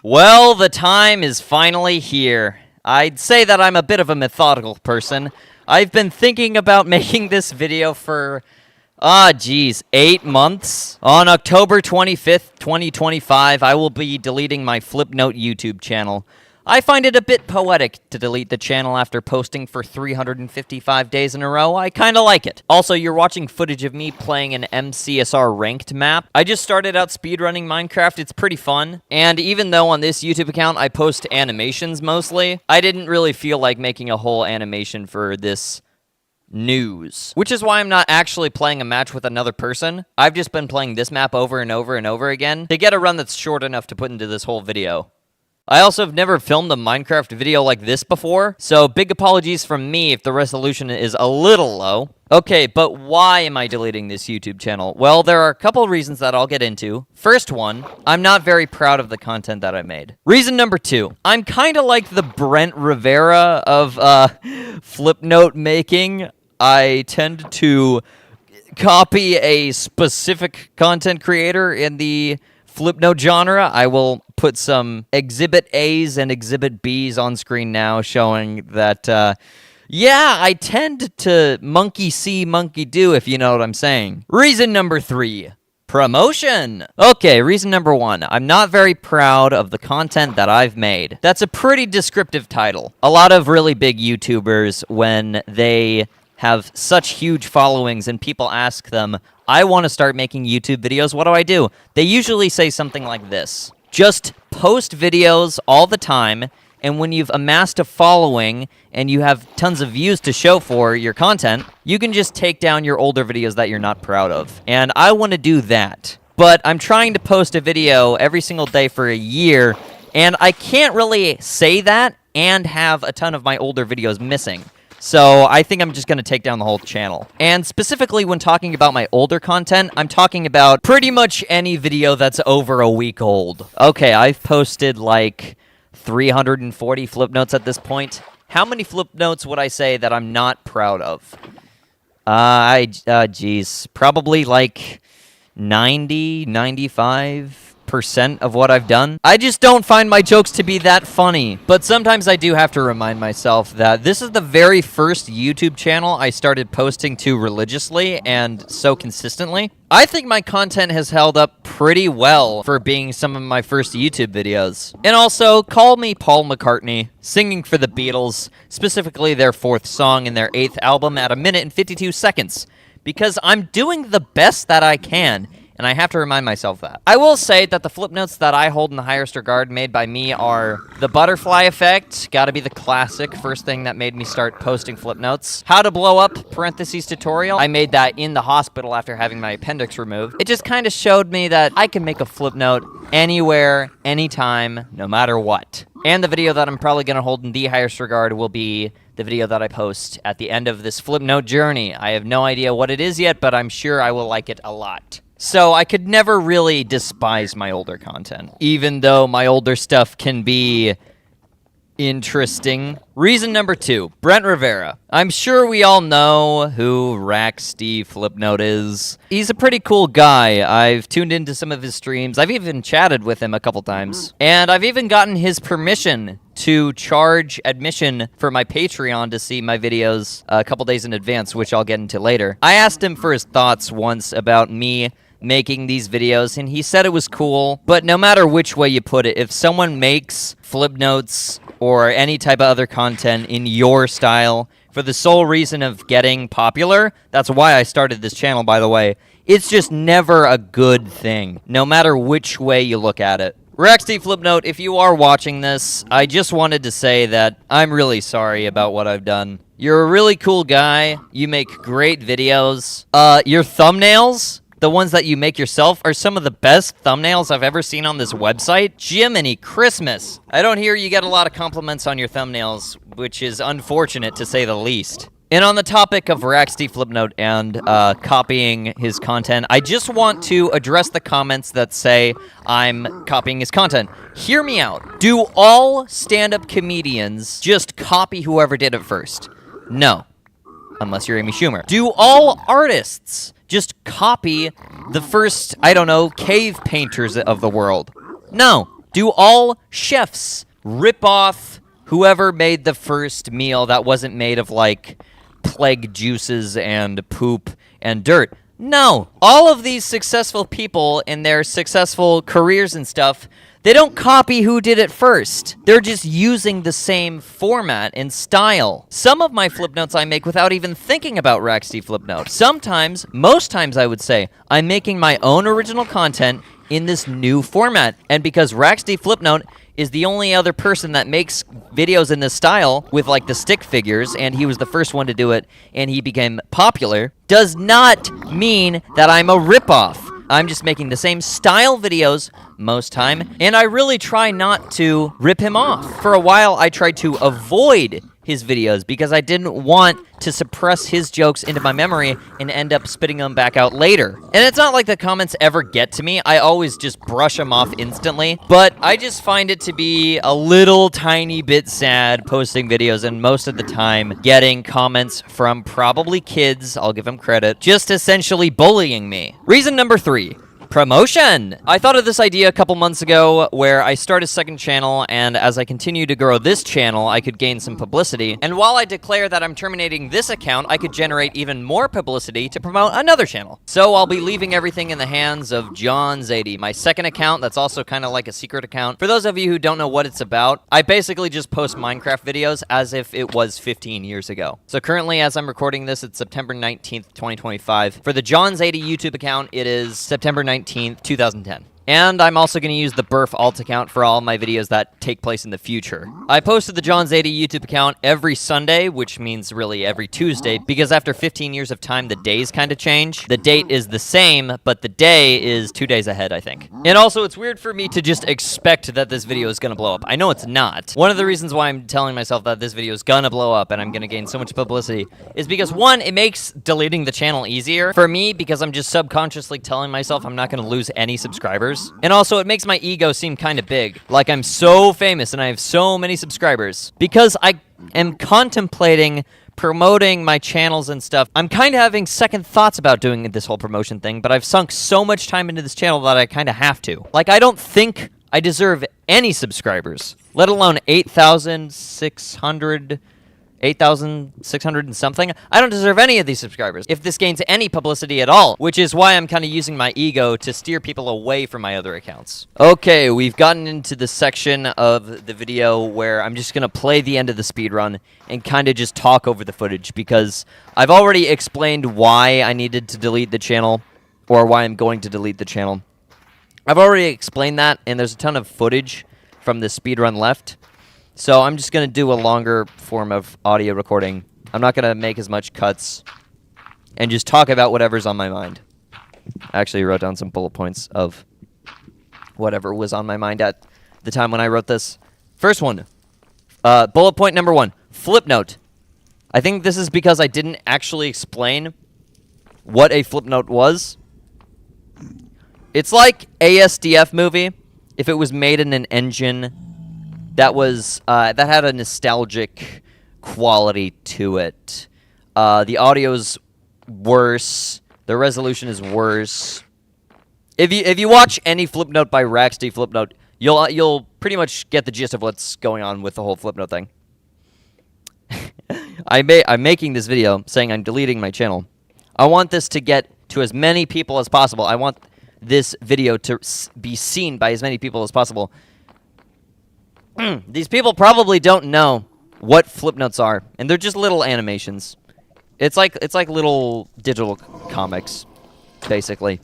Well, the time is finally here. I'd say that I'm a bit of a methodical person. I've been thinking about making this video for, 8 months. On October 25th, 2025, I will be deleting my Flipnote YouTube channel. I find it a bit poetic to delete the channel after posting for 355 days in a row. I kinda like it. Also, you're watching footage of me playing an MCSR ranked map. I just started out speedrunning Minecraft. It's pretty fun. And even though on this YouTube account I post animations mostly, I didn't really feel like making a whole animation for this news. Which is why I'm not actually playing a match with another person. I've just been playing this map over and over and over again to get a run that's short enough to put into this whole video. I also have never filmed a Minecraft video like this before, so big apologies from me if the resolution is a little low. Okay, but why am I deleting this YouTube channel? Well, there are a couple reasons that I'll get into. First one, I'm not very proud of the content that I made. Reason number two, I'm kind of like the Brent Rivera of Flipnote making. I tend to copy a specific content creator in the Flipnote genre. I will put some Exhibit A's and Exhibit B's on screen now showing that, yeah, I tend to monkey see, monkey do, if you know what I'm saying. Reason number three, promotion. Okay, reason number one, I'm not very proud of the content that I've made. That's a pretty descriptive title. A lot of really big YouTubers, when they have such huge followings and people ask them, I want to start making YouTube videos, what do? They usually say something like this. Just post videos all the time, and when you've amassed a following and you have tons of views to show for your content, you can just take down your older videos that you're not proud of. And I want to do that. But I'm trying to post a video every single day for a year, and I can't really say that and have a ton of my older videos missing. So I think I'm just going to take down the whole channel. And specifically when talking about my older content, I'm talking about pretty much any video that's over a week old. Okay, I've posted like 340 flip notes at this point. How many flip notes would I say that I'm not proud of? Geez, probably like 90, 95% of what I've done. I just don't find my jokes to be that funny. But sometimes I do have to remind myself that this is the very first YouTube channel I started posting to religiously and so consistently. I think my content has held up pretty well for being some of my first YouTube videos. And also, call me Paul McCartney, singing for the Beatles, specifically their 4th song in their 8th album at 1 minute and 52 seconds, because I'm doing the best that I can. And I have to remind myself that. I will say that the flip notes that I hold in the highest regard made by me are The Butterfly Effect, gotta be the classic, first thing that made me start posting flip notes. How to Blow Up, parentheses tutorial. I made that in the hospital after having my appendix removed. It just kind of showed me that I can make a flip note anywhere, anytime, no matter what. And the video that I'm probably gonna hold in the highest regard will be the video that I post at the end of this flip note journey. I have no idea what it is yet, but I'm sure I will like it a lot. So I could never really despise my older content, even though my older stuff can be interesting. Reason number two, Brent Rivera. I'm sure we all know who Raxty Flipnote is. He's a pretty cool guy. I've tuned into some of his streams. I've even chatted with him a couple times. And I've even gotten his permission to charge admission for my Patreon to see my videos a couple days in advance, which I'll get into later. I asked him for his thoughts once about me making these videos, and he said it was cool, but no matter which way you put it, if someone makes flip notes or any type of other content in your style for the sole reason of getting popular, that's why I started this channel, by the way, it's just never a good thing, no matter which way you look at it. Raxty Flipnote, if you are watching this, I just wanted to say that I'm really sorry about what I've done. You're a really cool guy, you make great videos, your thumbnails, the ones that you make yourself, are some of the best thumbnails I've ever seen on this website. Jiminy Christmas. I don't hear you get a lot of compliments on your thumbnails, which is unfortunate to say the least. And on the topic of Raxty Flipnote and copying his content, I just want to address the comments that say I'm copying his content. Hear me out. Do all stand-up comedians just copy whoever did it first? No. Unless you're Amy Schumer. Do all artists just copy the first, I don't know, cave painters of the world? No. Do all chefs rip off whoever made the first meal that wasn't made of, like, plague juices and poop and dirt? No. All of these successful people in their successful careers and stuff, they don't copy who did it first. They're just using the same format and style. Some of my flip notes I make without even thinking about Raxty flip note. Sometimes, most times I would say, I'm making my own original content in this new format. And because Raxty flip note is the only other person that makes videos in this style with, like, the stick figures, and he was the first one to do it, and he became popular, does not mean that I'm a ripoff. I'm just making the same style videos most time, and I really try not to rip him off. For a while, I tried to avoid his videos because I didn't want to suppress his jokes into my memory and end up spitting them back out later. And it's not like the comments ever get to me. I always just brush them off instantly. But I just find it to be a little tiny bit sad posting videos and most of the time getting comments from probably kids, I'll give them credit, just essentially bullying me. Reason number 3. Promotion! I thought of this idea a couple months ago where I start a second channel, and as I continue to grow this channel, I could gain some publicity. And while I declare that I'm terminating this account, I could generate even more publicity to promote another channel. So I'll be leaving everything in the hands of John's80, my second account that's also kind of like a secret account. For those of you who don't know what it's about, I basically just post Minecraft videos as if it was 15 years ago. So currently, as I'm recording this, it's September 19th, 2025. For the John's80 YouTube account, it is September 19th, 2010. And I'm also going to use the Birph alt account for all my videos that take place in the future. I posted the John's80 YouTube account every Sunday, which means really every Tuesday, because after 15 years of time, the days kind of change. The date is the same, but the day is 2 days ahead, I think. And also, it's weird for me to just expect that this video is going to blow up. I know it's not. One of the reasons why I'm telling myself that this video is going to blow up and I'm going to gain so much publicity is because, one, it makes deleting the channel easier for me because I'm just subconsciously telling myself I'm not going to lose any subscribers. And also, it makes my ego seem kind of big. Like I'm so famous and I have so many subscribers. Because I am contemplating promoting my channels and stuff, I'm kind of having second thoughts about doing this whole promotion thing, but I've sunk so much time into this channel that I kind of have to. Like, I don't think I deserve any subscribers, let alone 8,600 and something. I don't deserve any of these subscribers if this gains any publicity at all, which is why I'm kind of using my ego to steer people away from my other accounts. Okay, we've gotten into the section of the video where I'm just going to play the end of the speedrun and kind of just talk over the footage because I've already explained why I needed to delete the channel or why I'm going to delete the channel. I've already explained that, and there's a ton of footage from the speedrun left. So I'm just going to do a longer form of audio recording. I'm not going to make as much cuts and just talk about whatever's on my mind. I actually wrote down some bullet points of whatever was on my mind at the time when I wrote this. First one, bullet point number 1, flip note. I think this is because I didn't actually explain what a flip note was. It's like ASDF movie if it was made in an engine that was that had a nostalgic quality to it. The audio's worse. The resolution is worse. If you watch any flip note by Raxty flip note, you'll pretty much get the gist of what's going on with the whole flip note thing. I'm making this video saying I'm deleting my channel. I want this to get to as many people as possible. I want this video to be seen by as many people as possible. These people probably don't know what flip notes are, and they're just little animations. It's like little digital comics, basically.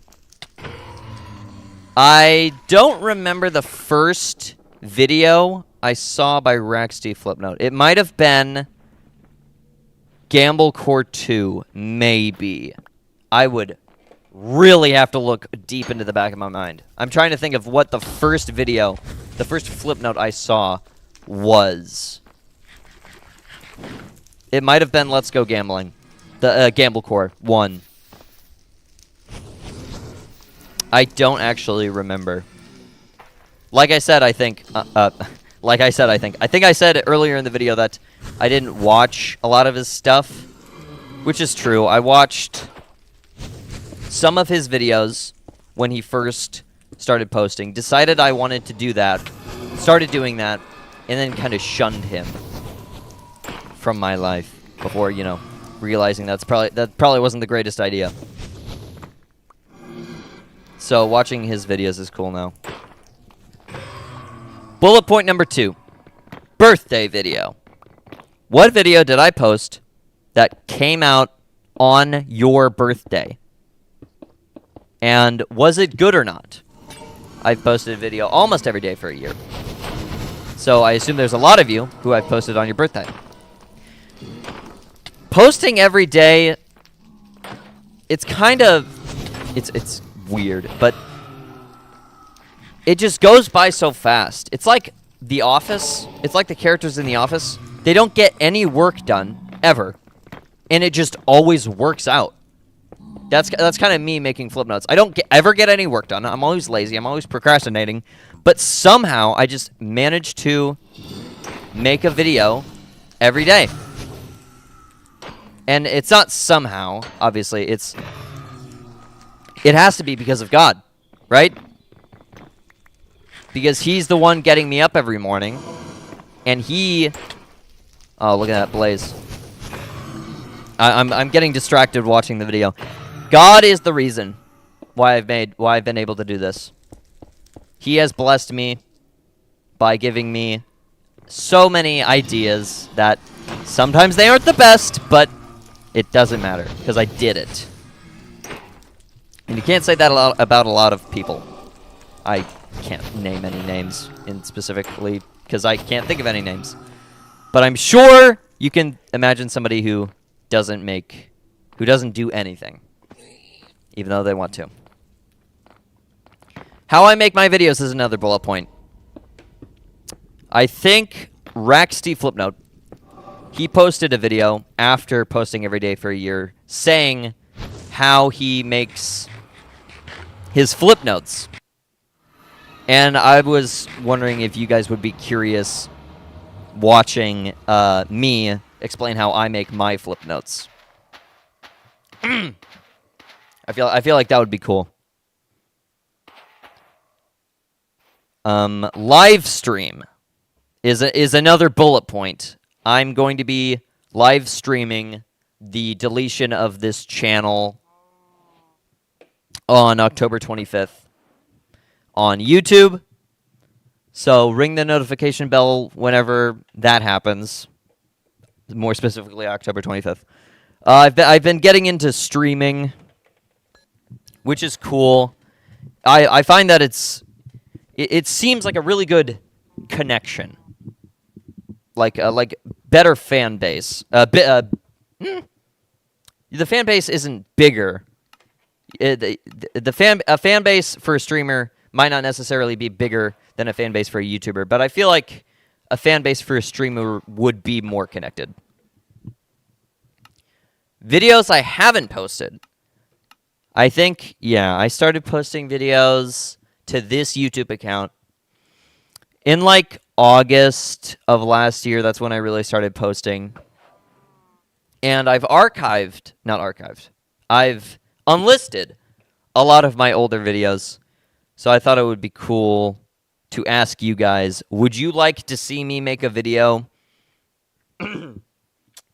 I don't remember the first video I saw by Raxty flip note. It might have been Gamble Core 2, maybe. I would really have to look deep into the back of my mind. I'm trying to think of what the first video, the first flip note I saw was. It might have been Let's Go Gambling. The Gamble Core 1. I don't actually remember. Like I said, I think... I think I said earlier in the video that I didn't watch a lot of his stuff. Which is true. I watched some of his videos when he first started posting. Decided I wanted to do that. started doing that, and then kind of shunned him from my life before, you know, realizing that probably wasn't the greatest idea. So watching his videos is cool now. Bullet point number 2. Birthday video. What video did I post that came out on your birthday? And was it good or not? I've posted a video almost every day for a year. So I assume there's a lot of you who I've posted on your birthday. Posting every day, it's kind of... It's weird, but it just goes by so fast. It's like The Office. It's like the characters in The Office. They don't get any work done, ever. And it just always works out. That's kind of me making flip notes. I don't ever get any work done. I'm always lazy. I'm always procrastinating. But somehow, I just manage to make a video every day. And it's not somehow, obviously. It has to be because of God, right? Because He's the one getting me up every morning. And He... Oh, look at that blaze. I'm getting distracted watching the video. God is the reason why I've been able to do this. He has blessed me by giving me so many ideas that sometimes they aren't the best, but it doesn't matter because I did it. And you can't say that about a lot of people. I can't name any names specifically because I can't think of any names. But I'm sure you can imagine somebody who doesn't do anything, even though they want to. How I make my videos is another bullet point. I think Raxty Flipnote, he posted a video after posting every day for a year saying how he makes his flip notes. And I was wondering if you guys would be curious watching me explain how I make my flip notes. I feel like that would be cool. Live stream is another bullet point. I'm going to be live streaming the deletion of this channel on October 25th on YouTube. So ring the notification bell whenever that happens. More specifically, October 25th. I've been getting into streaming, which is cool. I find that it seems like a really good connection, like better fan base. The fan base isn't bigger. A fan base for a streamer might not necessarily be bigger than a fan base for a YouTuber, but I feel like a fan base for a streamer would be more connected. Videos I haven't posted. I think, yeah, I started posting videos to this YouTube account in like August of last year. That's when I really started posting. And I've I've unlisted a lot of my older videos. So I thought it would be cool to ask you guys, would you like to see me make a video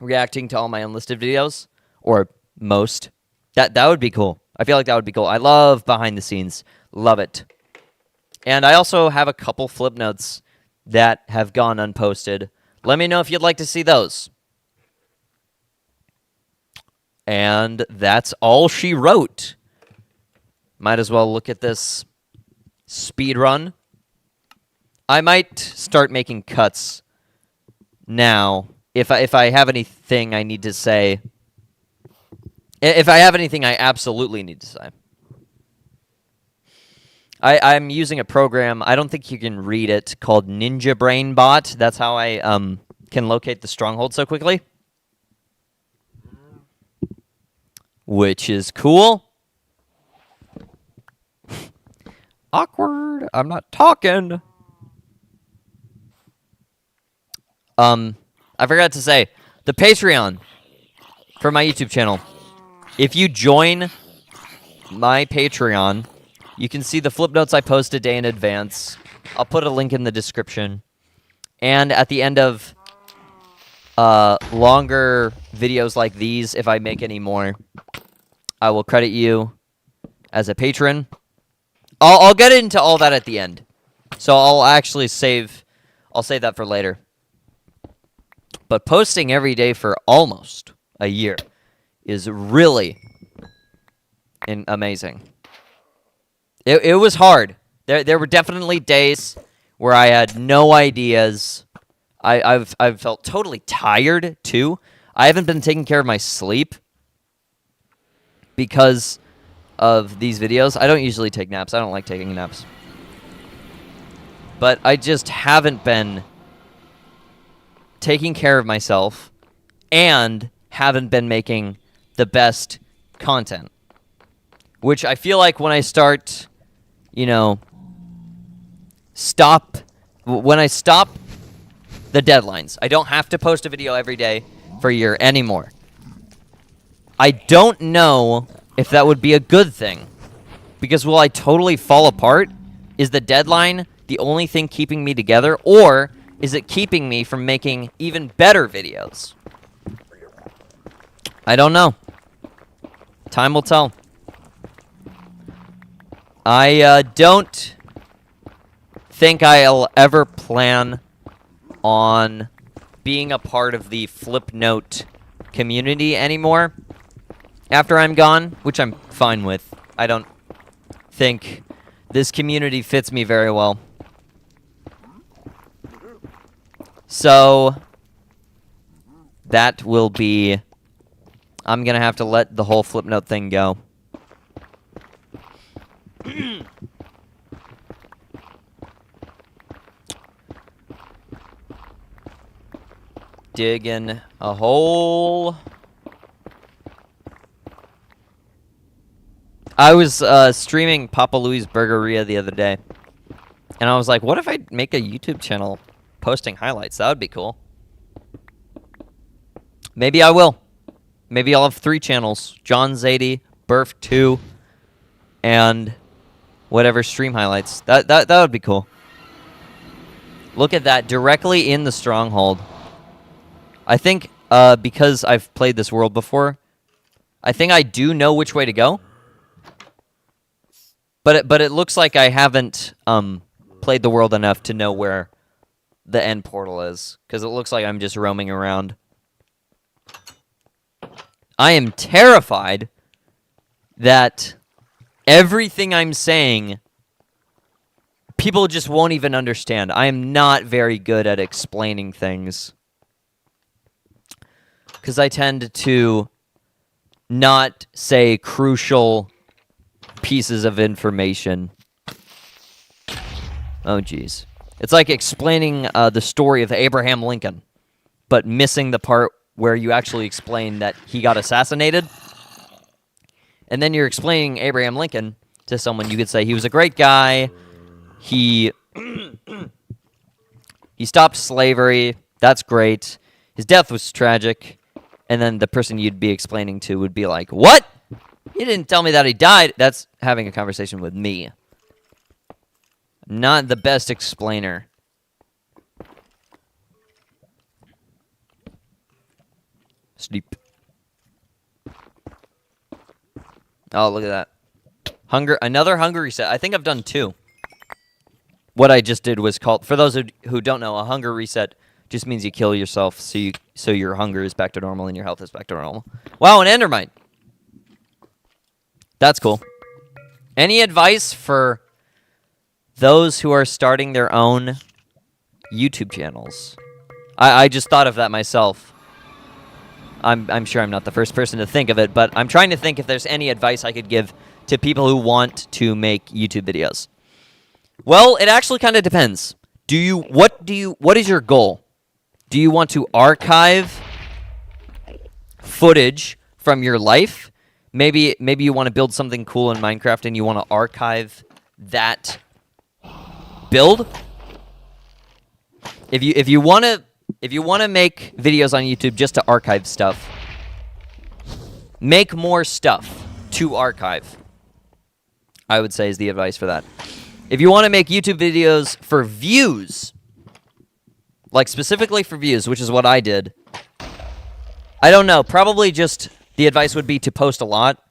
reacting to all my unlisted videos? Or most? That would be cool. I feel like that would be cool. I love behind the scenes. Love it. And I also have a couple flip notes that have gone unposted. Let me know if you'd like to see those. And that's all she wrote. Might as well look at this speed run. I might start making cuts now if I have anything I need to say. If I have anything I absolutely need to say. I'm using a program, I don't think you can read it, called Ninja Brain Bot. That's how I can locate the stronghold so quickly. Which is cool. Awkward. I'm not talking. I forgot to say, the Patreon for my YouTube channel. If you join my Patreon, you can see the flip notes I post a day in advance. I'll put a link in the description. And at the end of longer videos like these, if I make any more, I will credit you as a patron. I'll get into all that at the end. So I'll actually save that for later. But posting every day for almost a year is really amazing. It was hard. There were definitely days where I had no ideas. I've felt totally tired too. I haven't been taking care of my sleep because of these videos. I don't usually take naps. I don't like taking naps. But I just haven't been taking care of myself and haven't been making the best content. Which I feel like when I start, when I stop the deadlines, I don't have to post a video every day for a year anymore. I don't know if that would be a good thing. Because will I totally fall apart? Is the deadline the only thing keeping me together? Or is it keeping me from making even better videos? I don't know. Time will tell. I don't think I'll ever plan on being a part of the Flipnote community anymore after I'm gone, which I'm fine with. I don't think this community fits me very well. So that will be... I'm going to have to let the whole Flipnote thing go. Digging a hole. I was streaming Papa Louie's Burgeria the other day. And I was like, what if I make a YouTube channel posting highlights? That would be cool. Maybe I will. Maybe I'll have 3 channels. John Zadie, Birph 2, and whatever stream highlights. That would be cool. Look at that. Directly in the stronghold. I think because I've played this world before, I think I do know which way to go. But it looks like I haven't played the world enough to know where the end portal is. Because it looks like I'm just roaming around. I am terrified that everything I'm saying, people just won't even understand. I am not very good at explaining things. Because I tend to not say crucial pieces of information. Oh, jeez. It's like explaining the story of Abraham Lincoln, but missing the part where you actually explain that he got assassinated. And then you're explaining Abraham Lincoln to someone. You could say he was a great guy. He stopped slavery. That's great. His death was tragic. And then the person you'd be explaining to would be like, what? You didn't tell me that he died. That's having a conversation with me. I'm not the best explainer. Sleep. Oh, look at that. Another hunger reset. I think I've done 2. What I just did was called, for those who don't know, a hunger reset just means you kill yourself so your hunger is back to normal and your health is back to normal. Wow, an endermite. That's cool. Any advice for those who are starting their own YouTube channels? I just thought of that myself. I'm sure I'm not the first person to think of it, but I'm trying to think if there's any advice I could give to people who want to make YouTube videos. Well, it actually kind of depends. What is your goal? Do you want to archive footage from your life? Maybe you want to build something cool in Minecraft and you want to archive that build. If you want to make videos on YouTube just to archive stuff, make more stuff to archive, I would say is the advice for that. If you want to make YouTube videos for views, like specifically for views, which is what I did, I don't know. Probably just the advice would be to post a lot.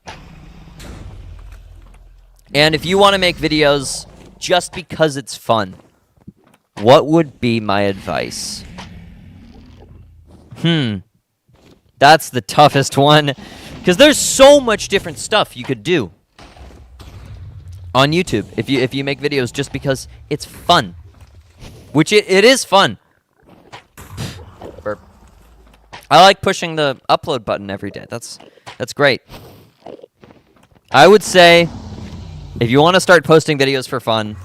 And if you want to make videos just because it's fun, what would be my advice? That's the toughest one. Because there's so much different stuff you could do on YouTube if you make videos just because it's fun. Which it is fun. Burp. I like pushing the upload button every day. That's great. I would say, if you want to start posting videos for fun,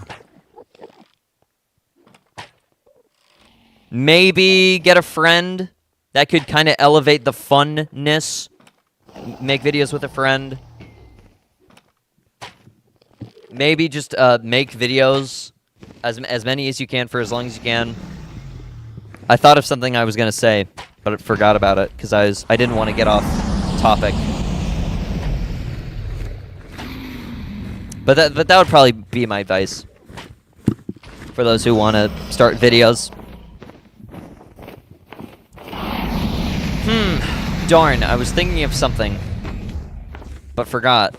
maybe get a friend that could kind of elevate the funness. Make videos with a friend. Maybe just make videos, as many as you can for as long as you can. I thought of something I was going to say, but I forgot about it because I didn't want to get off topic. But that would probably be my advice for those who want to start videos. Darn, I was thinking of something, but forgot.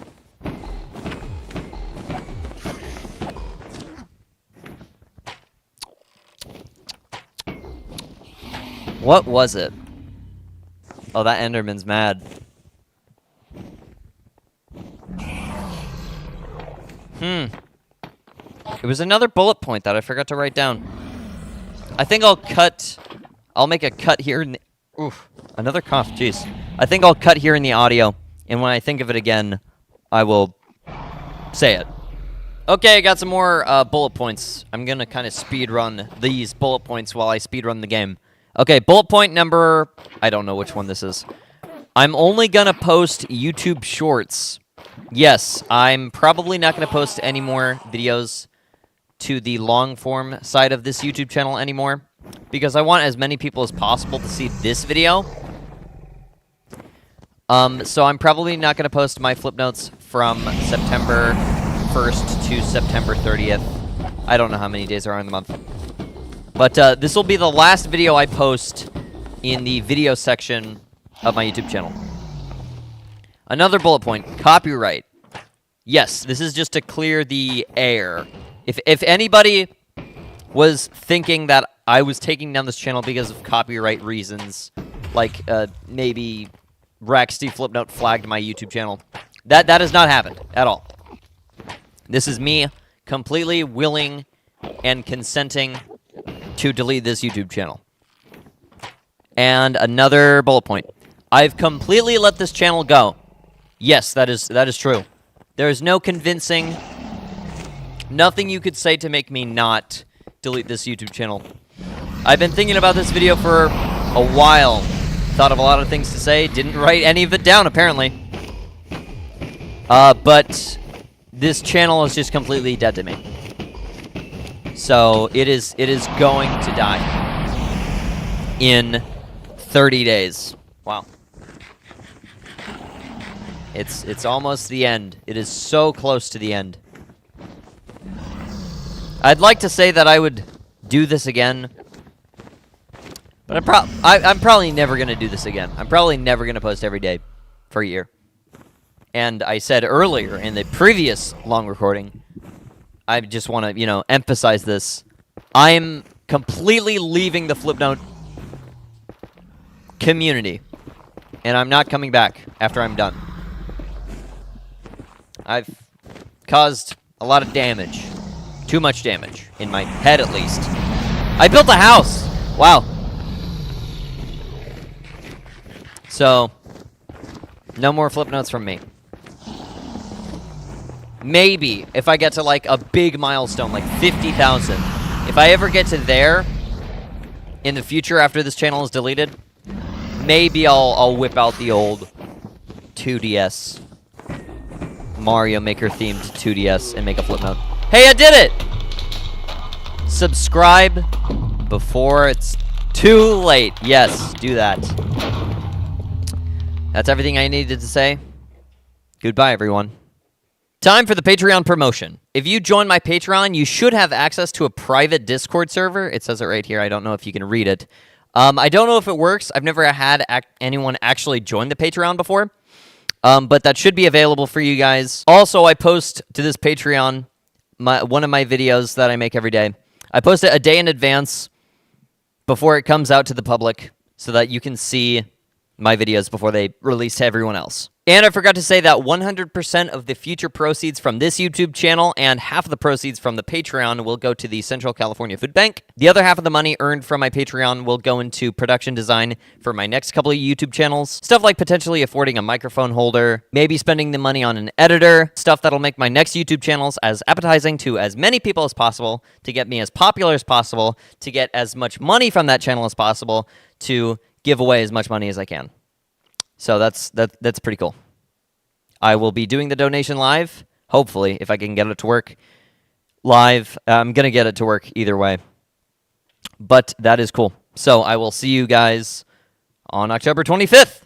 What was it? Oh, that Enderman's mad. It was another bullet point that I forgot to write down. I think I'll make a cut here in the... Oof, another cough, jeez. I think I'll cut here in the audio, and when I think of it again, I will say it. Okay, I got some more bullet points. I'm gonna kind of speed run these bullet points while I speed run the game. Okay, bullet point number... I don't know which one this is. I'm only gonna post YouTube Shorts. Yes, I'm probably not gonna post any more videos to the long-form side of this YouTube channel anymore, because I want as many people as possible to see this video. So I'm probably not gonna post my flip notes from September 1st to September 30th. I don't know how many days are in the month. But this will be the last video I post in the video section of my YouTube channel. Another bullet point, copyright. Yes, this is just to clear the air. If anybody was thinking that I was taking down this channel because of copyright reasons, like maybe Raxty Flipnote flagged my YouTube channel, that has not happened at all. This is me completely willing and consenting to delete this YouTube channel. And another bullet point. I've completely let this channel go. Yes, that is true. There is no convincing, nothing you could say to make me not delete this YouTube channel. I've been thinking about this video for a while. Thought of a lot of things to say. Didn't write any of it down, apparently. But this channel is just completely dead to me. So it is going to die in 30 days. Wow. It's almost the end. It is so close to the end. I'd like to say that I would do this again, but I'm probably never going to do this again. I'm probably never going to post every day for a year. And I said earlier in the previous long recording, I just want to, emphasize this. I'm completely leaving the Flipnote community, and I'm not coming back after I'm done. I've caused a lot of damage. Too much damage. In my head, at least. I built a house! Wow. So, no more flip notes from me. Maybe, if I get to, like, a big milestone, like 50,000. If I ever get to there, in the future after this channel is deleted, maybe I'll whip out the old 2DS Mario Maker themed 2DS and make a flip note. Hey, I did it! Subscribe before it's too late. Yes, do that. That's everything I needed to say. Goodbye, everyone. Time for the Patreon promotion. If you join my Patreon, you should have access to a private Discord server. It says it right here. I don't know if you can read it. I don't know if it works. I've never had anyone actually join the Patreon before. But that should be available for you guys. Also, I post to this Patreon one of my videos that I make every day. I post it a day in advance before it comes out to the public so that you can see my videos before they release to everyone else. And I forgot to say that 100% of the future proceeds from this YouTube channel and half of the proceeds from the Patreon will go to the Central California Food Bank. The other half of the money earned from my Patreon will go into production design for my next couple of YouTube channels. Stuff like potentially affording a microphone holder, maybe spending the money on an editor, stuff that'll make my next YouTube channels as appetizing to as many people as possible, to get me as popular as possible, to get as much money from that channel as possible, to give away as much money as I can. So that's pretty cool. I will be doing the donation live, hopefully, if I can get it to work live. I'm going to get it to work either way. But that is cool. So I will see you guys on October 25th.